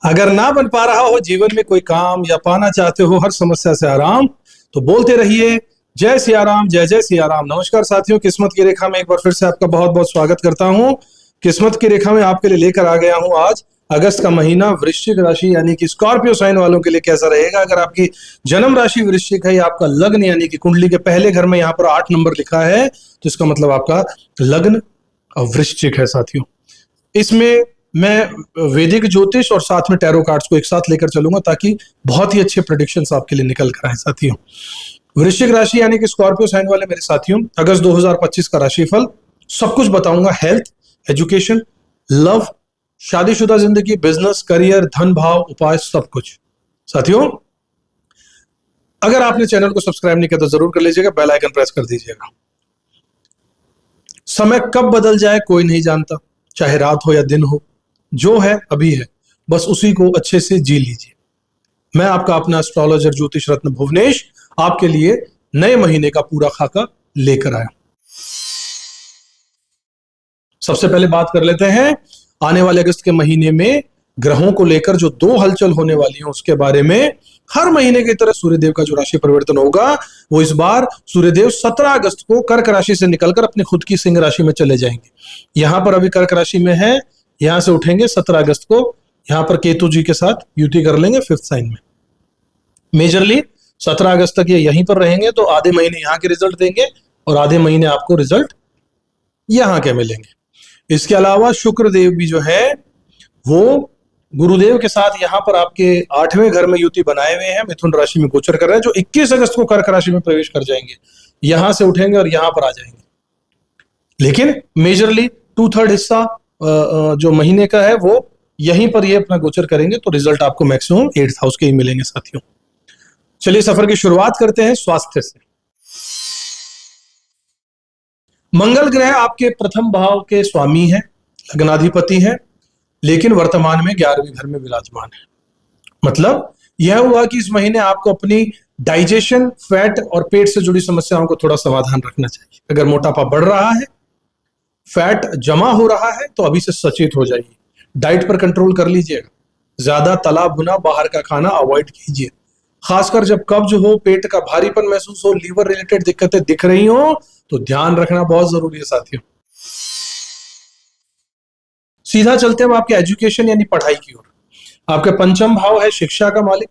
अगर ना बन पा रहा हो जीवन में कोई काम या पाना चाहते हो हर समस्या से आराम, तो बोलते रहिए जय सिया राम, जय जय सिया राम। नमस्कार साथियों, किस्मत की रेखा में एक बार फिर से आपका बहुत बहुत स्वागत करता हूं। किस्मत की रेखा में आपके लिए लेकर आ गया हूं आज अगस्त का महीना वृश्चिक राशि यानी कि स्कॉर्पियो साइन वालों के लिए कैसा रहेगा। अगर आपकी जन्म राशि वृश्चिक है या आपका लग्न यानी कि कुंडली के पहले घर में यहाँ पर 8 नंबर लिखा है, तो इसका मतलब आपका लग्न वृश्चिक है साथियों। इसमें मैं वैदिक ज्योतिष और साथ में टैरो कार्ड्स को एक साथ लेकर चलूंगा ताकि बहुत ही अच्छे प्रेडिक्शंस आपके लिए निकल कर आए साथियों। वृश्चिक राशि यानी कि स्कॉर्पियो साइन वाले मेरे साथियों, अगस्त 2025 का राशिफल सब कुछ बताऊंगा। हेल्थ, एजुकेशन, लव, शादीशुदा जिंदगी, बिजनेस, करियर, धन भाव, उपाय, सब कुछ साथियों। अगर आपने चैनल को सब्सक्राइब नहीं किया तो जरूर कर लीजिएगा, बेल आइकन प्रेस कर दीजिएगा। समय कब बदल जाए कोई नहीं जानता, चाहे रात हो या दिन हो, जो है अभी है, बस उसी को अच्छे से जी लीजिए। मैं आपका अपना एस्ट्रोलॉजर ज्योतिष रत्न भुवनेश आपके लिए नए महीने का पूरा खाका लेकर आया। सबसे पहले बात कर लेते हैं आने वाले अगस्त के महीने में ग्रहों को लेकर जो 2 हलचल होने वाली है उसके बारे में। हर महीने की तरह सूर्यदेव का जो राशि परिवर्तन होगा वो इस बार सूर्यदेव 17 अगस्त को कर्क राशि से निकलकर अपनी खुद की सिंह राशि में चले जाएंगे। यहां पर अभी कर्क राशि में है, यहां से उठेंगे 17 अगस्त को, यहां पर केतु जी के साथ युति कर लेंगे 5th साइन में। मेजरली 17 अगस्त तक ये यहीं पर रहेंगे, तो आधे महीने यहाँ के रिजल्ट देंगे और आधे महीने आपको रिजल्ट यहाँ के मिलेंगे। इसके अलावा शुक्र देव भी जो है वो गुरुदेव के साथ यहाँ पर आपके 8वें घर में युति बनाए हुए हैं, मिथुन राशि में गोचर कर रहे हैं, जो 21 अगस्त को कर्क राशि में प्रवेश कर जाएंगे। यहां से उठेंगे और यहां पर आ जाएंगे। लेकिन मेजरली 2/3 हिस्सा जो महीने का है वो यहीं पर ये अपना गोचर करेंगे, तो रिजल्ट आपको मैक्सिमम 8th हाउस के ही मिलेंगे साथियों। चलिए सफर की शुरुआत करते हैं स्वास्थ्य से। मंगल ग्रह आपके प्रथम भाव के स्वामी है, लग्नाधिपति है, लेकिन वर्तमान में 11वें घर में विराजमान है। मतलब यह हुआ कि इस महीने आपको अपनी डाइजेशन, फैट और पेट से जुड़ी समस्याओं को थोड़ा सावधान रखना चाहिए। अगर मोटापा बढ़ रहा है, फैट जमा हो रहा है, तो अभी से सचेत हो जाइए। डाइट पर कंट्रोल कर लीजिएगा, ज्यादा तला भुना बाहर का खाना अवॉइड कीजिए। खासकर जब कब्ज हो, पेट का भारीपन महसूस हो, लीवर रिलेटेड दिक्कतें दिख रही हो, तो ध्यान रखना बहुत जरूरी है साथियों। सीधा चलते हैं आपके एजुकेशन यानी पढ़ाई की ओर। आपका पंचम भाव है शिक्षा का मालिक।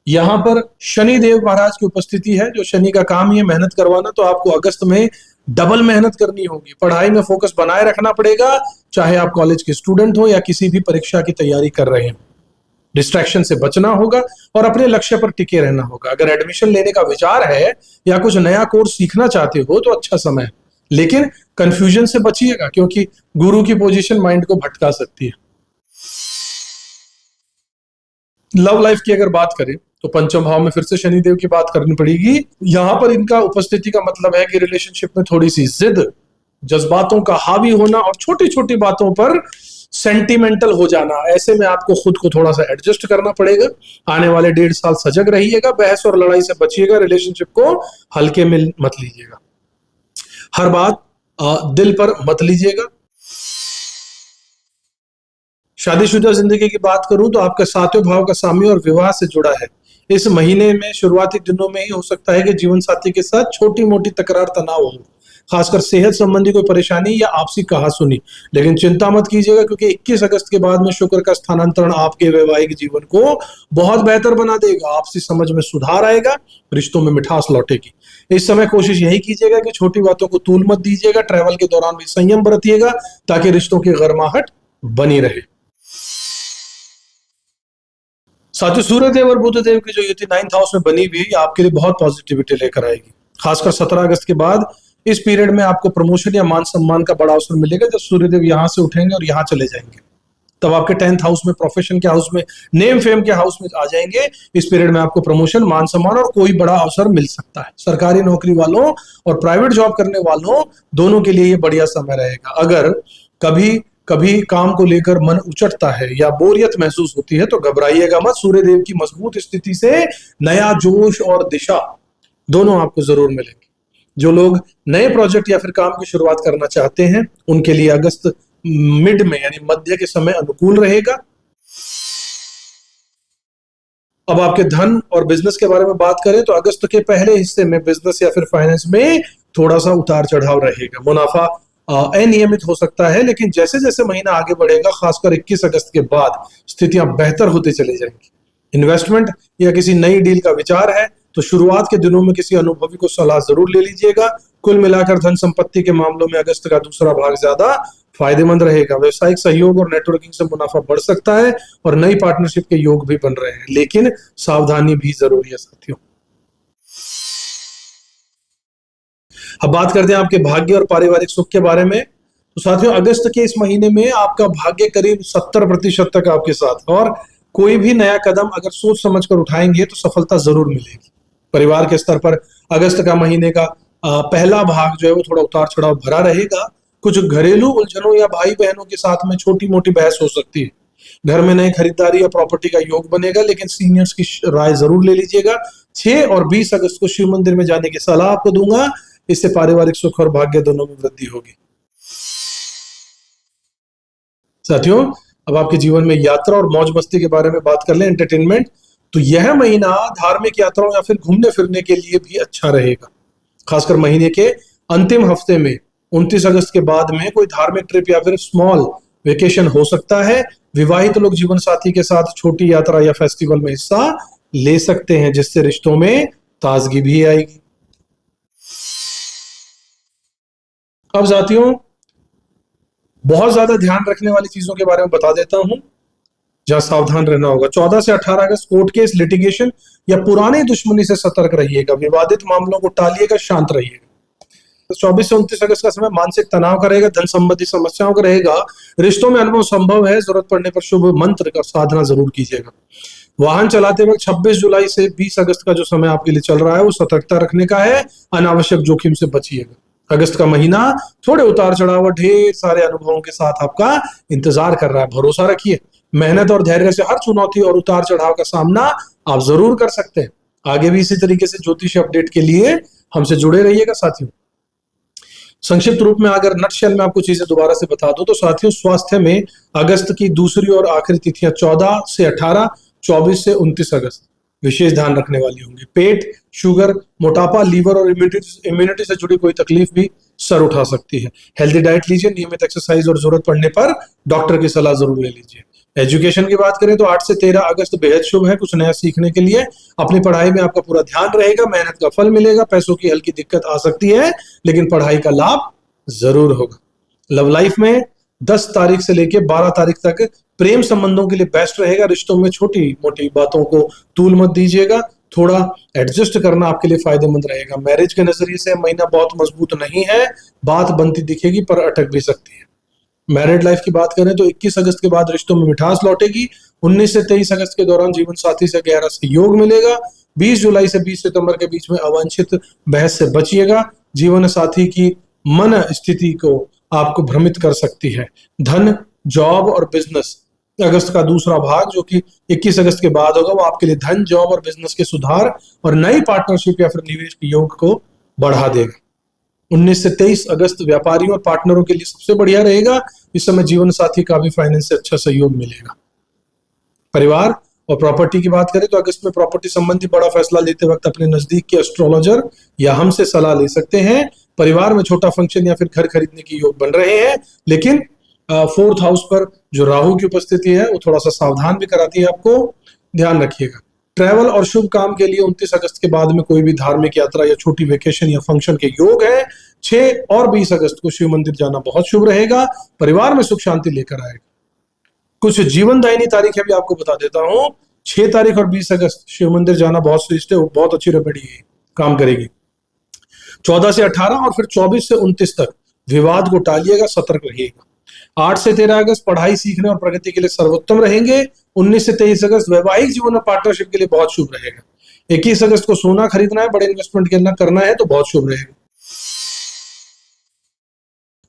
यहां पर शनि देव महाराज की उपस्थिति है, जो शनि का काम ही है मेहनत करवाना, तो आपको अगस्त में डबल मेहनत करनी होगी। पढ़ाई में फोकस बनाए रखना पड़ेगा, चाहे आप कॉलेज के स्टूडेंट हो या किसी भी परीक्षा की तैयारी कर रहे हैं। डिस्ट्रैक्शन से बचना होगा और अपने लक्ष्य पर टिके रहना होगा। अगर एडमिशन लेने का विचार है या कुछ नया कोर्स सीखना चाहते हो तो अच्छा समय है, लेकिन कंफ्यूजन से बचिएगा, क्योंकि गुरु की पोजीशन माइंड को भटका सकती है। लव लाइफ की अगर बात करें तो पंचम भाव में फिर से शनिदेव की बात करनी पड़ेगी। यहां पर इनका उपस्थिति का मतलब है कि रिलेशनशिप में थोड़ी सी जिद, जज्बातों का हावी होना और छोटी छोटी बातों पर सेंटिमेंटल हो जाना। ऐसे में आपको खुद को थोड़ा सा एडजस्ट करना पड़ेगा। आने वाले 1.5 साल सजग रहिएगा, बहस और लड़ाई से बचिएगा, रिलेशनशिप को हल्के में मत लीजिएगा, हर बात दिल पर मत लीजिएगा। शादीशुदा जिंदगी की बात करूं तो आपका 7वें भाव का साम्य और विवाह से जुड़ा है। इस महीने में शुरुआती दिनों में ही हो सकता है कि जीवन साथी के साथ छोटी मोटी तकरार, तनाव हो, खासकर सेहत संबंधी कोई परेशानी या आपसी कहासुनी। लेकिन चिंता मत कीजिएगा, क्योंकि 21 अगस्त के बाद में शुक्र का स्थानांतरण आपके वैवाहिक जीवन को बहुत बेहतर बना देगा। आपसी समझ में सुधार आएगा, रिश्तों में मिठास लौटेगी। इस समय कोशिश यही कीजिएगा कि छोटी बातों को तूल मत दीजिएगा। ट्रैवल के दौरान भी संयम बरतिएगा ताकि रिश्तों की गर्माहट बनी रहे। साथ ही सूर्यदेव और बुधदेव की जो युति 9th हाउस में बनी हुई है, आपके लिए बहुत पॉजिटिविटी लेकर आएगी। खासकर 17 अगस्त के बाद इस पीरियड में आपको प्रमोशन या मान सम्मान का बड़ा अवसर मिलेगा। जब सूर्यदेव यहां से उठेंगे और यहां चले जाएंगे, तब आपके 10th हाउस में, प्रोफेशन के हाउस में, नेम फेम के हाउस में आ जाएंगे। इस पीरियड में आपको प्रमोशन, मान सम्मान और कोई बड़ा अवसर मिल सकता है। सरकारी नौकरी वालों और प्राइवेट जॉब करने वालों दोनों के लिए ये बढ़िया समय रहेगा। अगर कभी कभी काम को लेकर मन उचटता है या बोरियत महसूस होती है तो घबराइएगा मत। सूर्यदेव की मजबूत स्थिति से नया जोश और दिशा दोनों आपको जरूर मिलेंगे। जो लोग नए प्रोजेक्ट या फिर काम की शुरुआत करना चाहते हैं उनके लिए अगस्त मिड में यानी मध्य के समय अनुकूल रहेगा। अब आपके धन और बिजनेस के बारे में बात करें तो अगस्त के पहले हिस्से में बिजनेस या फिर फाइनेंस में थोड़ा सा उतार चढ़ाव रहेगा। मुनाफा अनियमित हो सकता है, लेकिन जैसे जैसे महीना आगे बढ़ेगा, खासकर 21 अगस्त के बाद स्थितियां बेहतर होती चली जाएंगी। इन्वेस्टमेंट या किसी नई डील का विचार है तो शुरुआत के दिनों में किसी अनुभवी को सलाह जरूर ले लीजिएगा। कुल मिलाकर धन संपत्ति के मामलों में अगस्त का दूसरा भाग ज्यादा फायदेमंद रहेगा। व्यवसायिक सहयोग और नेटवर्किंग से मुनाफा बढ़ सकता है और नई पार्टनरशिप के योग भी बन रहे हैं, लेकिन सावधानी भी जरूरी है साथियों। अब बात करते हैं आपके भाग्य और पारिवारिक सुख के बारे में। तो साथियों, अगस्त के इस महीने में आपका भाग्य करीब 70% तक आपके साथ, और कोई भी नया कदम अगर सोच समझकर उठाएंगे तो सफलता जरूर मिलेगी। परिवार के स्तर पर अगस्त का महीने का पहला भाग जो है वो थोड़ा उतार चढ़ाव भरा रहेगा। कुछ घरेलू उलझनों या भाई बहनों के साथ में छोटी मोटी बहस हो सकती है। घर में नई खरीदारी या प्रॉपर्टी का योग बनेगा, लेकिन सीनियर्स की राय जरूर ले लीजिएगा। 6 और 20 अगस्त को शिव मंदिर में जाने की सलाह आपको दूंगा। इससे पारिवारिक सुख और भाग्य दोनों में वृद्धि होगी। साथियों, अब आपके जीवन में यात्रा और मौज मस्ती के बारे में बात कर लें, एंटरटेनमेंट। तो यह महीना धार्मिक यात्राओं या फिर घूमने फिरने के लिए भी अच्छा रहेगा। खासकर महीने के अंतिम हफ्ते में 29 अगस्त के बाद में कोई धार्मिक ट्रिप या फिर स्मॉल वेकेशन हो सकता है। विवाहित लोग जीवन साथी के साथ छोटी यात्रा या फेस्टिवल में हिस्सा ले सकते हैं, जिससे रिश्तों में ताजगी भी आएगी। अब साथियों, बहुत ज्यादा ध्यान रखने वाली चीजों के बारे में बता देता हूं, जहां सावधान रहना होगा। 14 से 18 अगस्त कोर्ट केस, लिटिगेशन या पुरानी दुश्मनी से सतर्क रहिएगा। विवादित मामलों को टालिएगा, शांत रहिएगा। 24 से 29 अगस्त का समय मानसिक तनाव का रहेगा, धन संबंधी समस्याओं का रहेगा। रिश्तों में अनुभव संभव है, जरूरत पड़ने पर शुभ मंत्र का साधना जरूर कीजिएगा। वाहन चलाते वक्त 26 जुलाई से 20 अगस्त का जो समय आपके लिए चल रहा है वो सतर्कता रखने का है, अनावश्यक जोखिम से बचिएगा। अगस्त का महीना थोड़े उतार चढ़ाव और ढेर सारे अनुभवों के साथ आपका इंतजार कर रहा है। भरोसा रखिए, मेहनत और धैर्य से हर चुनौती और उतार चढ़ाव का सामना आप जरूर कर सकते हैं। आगे भी इसी तरीके से ज्योतिष अपडेट के लिए हमसे जुड़े रहिएगा साथियों। संक्षिप्त रूप में अगर नटशेल में आपको चीजें दोबारा से बता दूं तो साथियों, स्वास्थ्य में अगस्त की दूसरी और आखिरी तिथियां 14 से 18, 24 से 29 अगस्त विशेष ध्यान रखने वाली होंगी। पेट, शुगर, मोटापा, लीवर और इम्यूनिटी से जुड़ी कोई तकलीफ भी सर उठा सकती है। हेल्दी डाइट लीजिए, नियमित एक्सरसाइज और जरूरत पड़ने पर डॉक्टर की सलाह जरूर ले लीजिए। एजुकेशन की बात करें तो 8 से 13 अगस्त बेहद शुभ है कुछ नया सीखने के लिए। अपनी पढ़ाई में आपका पूरा ध्यान रहेगा, मेहनत का फल मिलेगा। पैसों की हल्की दिक्कत आ सकती है, लेकिन पढ़ाई का लाभ जरूर होगा। लव लाइफ में 10 तारीख से लेके 12 तारीख तक प्रेम संबंधों के लिए बेस्ट रहेगा। रिश्तों में छोटी मोटी बातों को तूल मत दीजिएगा, थोड़ा एडजस्ट करना आपके लिए फायदेमंद रहेगा। मैरिज के नजरिए से महीना बहुत मजबूत नहीं है, बात बनती दिखेगी पर अटक भी सकती है। मैरिड लाइफ की बात करें तो 21 अगस्त के बाद रिश्तों में मिठास लौटेगी। 19 से 23 अगस्त के दौरान जीवन साथी से गहरा सहयोग मिलेगा। 20 जुलाई से 20 सितंबर के बीच में अवांछित बहस से बचिएगा। जीवन साथी की मन स्थिति को आपको भ्रमित कर सकती है। धन, जॉब और बिजनेस, अगस्त का दूसरा भाग जो कि 21 अगस्त के बाद होगा, वो आपके लिए धन, जॉब और बिजनेस के सुधार और नई पार्टनरशिप या फिर निवेश के योग को बढ़ा देगा। 19 से 23 अगस्त व्यापारियों और पार्टनरों के लिए सबसे बढ़िया रहेगा। इस समय जीवन साथी का भी फाइनेंस से अच्छा सहयोग मिलेगा। परिवार और प्रॉपर्टी की बात करें तो अगस्त में प्रॉपर्टी संबंधी बड़ा फैसला लेते वक्त अपने नजदीक के एस्ट्रोलॉजर या हमसे सलाह ले सकते हैं। परिवार में छोटा फंक्शन या फिर घर खरीदने के योग बन रहे हैं, लेकिन 4th हाउस पर जो राहु की उपस्थिति है वो थोड़ा सा सावधान भी कराती है आपको, ध्यान रखिएगा। ट्रैवल और शुभ काम के लिए 29 अगस्त के बाद में कोई भी धार्मिक यात्रा या छोटी वेकेशन या फंक्शन के योग है। 6 और 20 अगस्त को शिव मंदिर जाना बहुत शुभ रहेगा, परिवार में सुख शांति लेकर आएगा। कुछ जीवनदायिनी तारीखें भी आपको बता देता हूं। 6 तारीख और 20 अगस्त शिव मंदिर जाना बहुत श्रेष्ठ है, बहुत अच्छी रेमेडी है, काम करेगी। 14 से 18 और फिर 24 से 29 तक विवाद को टालिएगा, सतर्क रहिएगा। 8 से 13 अगस्त पढ़ाई, सीखने और प्रगति के लिए सर्वोत्तम रहेंगे। 19 से 23 अगस्त वैवाहिक जीवन और पार्टनरशिप के लिए बहुत शुभ रहेगा। 21 अगस्त को सोना खरीदना है, बड़े इन्वेस्टमेंट करना है तो बहुत शुभ रहेगा।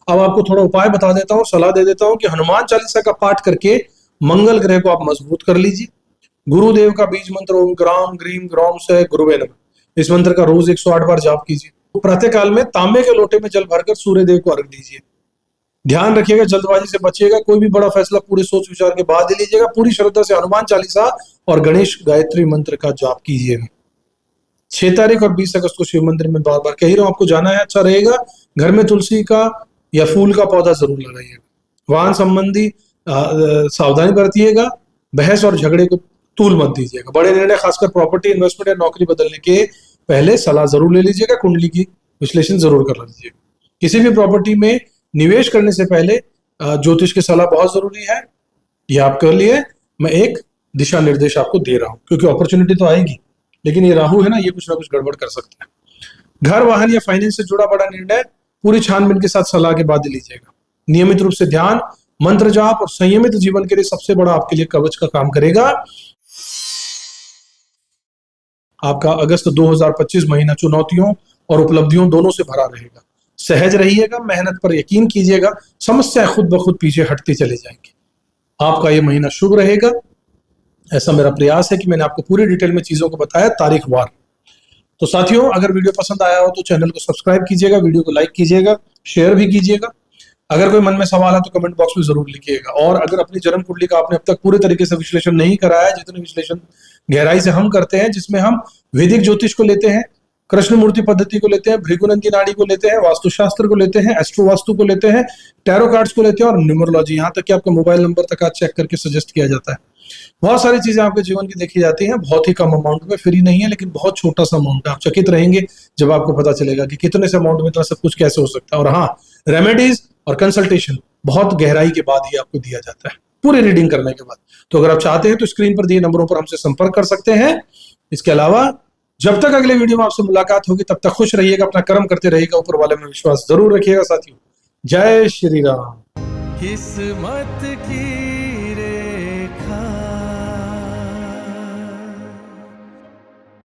अब आपको थोड़ा उपाय बता देता हूं, सलाह दे देता हूं कि हनुमान चालीसा का पाठ करके मंगल ग्रह को आप मजबूत कर लीजिए। गुरुदेव का बीज मंत्र ओम ग्राम ग्रीम ग्रॉम से गुरुवे नमः, इस मंत्र का रोज 108 बार जाप कीजिए। प्रातः काल में तांबे के लोटे में जल भरकर सूर्य देव को अर्घ दीजिए। ध्यान रखिएगा, जल्दबाजी से बचिएगा। कोई भी बड़ा फैसला पूरे सोच विचार के बाद ही लीजिएगा। पूरी श्रद्धा से हनुमान चालीसा और गणेश गायत्री मंत्र का जाप कीजिएगा। 6 तारीख और 20 अगस्त को शिव मंदिर में बार बार कह ही रहा हूं आपको जाना है, अच्छा रहेगा। घर में तुलसी का या फूल का पौधा जरूर लगाइएगा। वाहन संबंधी सावधानी बरतिएगा। बहस और झगड़े को तूल मत दीजिएगा। बड़े निर्णय खासकर प्रॉपर्टी इन्वेस्टमेंट या नौकरी बदलने के पहले सलाह जरूर ले लीजिएगा। कुंडली की विश्लेषण जरूर कर लीजिएगा। किसी भी प्रॉपर्टी में निवेश करने से पहले ज्योतिष की सलाह बहुत जरूरी है। ये आपके लिए मैं एक दिशा निर्देश आपको दे रहा हूं, क्योंकि अपॉर्चुनिटी तो आएगी, लेकिन ये राहु है ना, ये कुछ ना कुछ गड़बड़ कर सकता है। घर, वाहन या फाइनेंस से जुड़ा बड़ा निर्णय पूरी छानबीन के साथ सलाह के बाद लीजिएगा। नियमित रूप से ध्यान, मंत्र जाप और संयमित जीवन के लिए सबसे बड़ा आपके लिए कवच का काम करेगा। आपका अगस्त 2025 महीना चुनौतियों और उपलब्धियों दोनों से भरा रहेगा। सहज रहिएगा, मेहनत पर यकीन कीजिएगा, समस्याएं खुद ब खुद पीछे हटती चली जाएंगी। आपका ये महीना शुभ रहेगा, ऐसा मेरा प्रयास है कि मैंने आपको पूरी डिटेल में चीजों को बताया तारीख वार। तो साथियों, अगर वीडियो पसंद आया हो तो चैनल को सब्सक्राइब कीजिएगा, वीडियो को लाइक कीजिएगा, शेयर भी कीजिएगा। अगर कोई मन में सवाल है तो कमेंट बॉक्स में जरूर लिखिएगा। और अगर अपनी जन्म कुंडली का आपने अब तक पूरे तरीके से विश्लेषण नहीं कराया है, जितने विश्लेषण गहराई से हम करते हैं, जिसमें हम वैदिक ज्योतिष को लेते हैं, कृष्ण मूर्ति पद्धति को लेते हैं, भृगुनंदी नाड़ी को लेते हैं, वास्तुशास्त्र को लेते हैं, एस्ट्रो वास्तु को लेते हैं, टैरो कार्ड्स को लेते हैं और न्यूमरोलॉजी, यहाँ तक कि आपका मोबाइल नंबर तक आज चेक करके सजेस्ट किया जाता है। बहुत सारी चीजें आपके जीवन की देखी जाती हैं, बहुत ही कम अमाउंट में, फ्री नहीं है, लेकिन बहुत छोटा सा अमाउंट है। आप चकित रहेंगे जब आपको पता चलेगा कि कितने से अमाउंट में इतना सब कुछ कैसे हो सकता है। और हाँ, रेमेडीज और कंसल्टेशन बहुत गहराई के बाद ही आपको दिया जाता है, पूरी रीडिंग करने के बाद। तो अगर आप चाहते हैं तो स्क्रीन पर दिए नंबरों पर हमसे संपर्क कर सकते हैं। इसके अलावा जब तक अगले वीडियो में आपसे मुलाकात होगी, तब तक खुश रहिएगा, अपना कर्म करते रहिएगा, ऊपर वाले में विश्वास जरूर रखिएगा साथियों। जय श्री राम। किस्मत की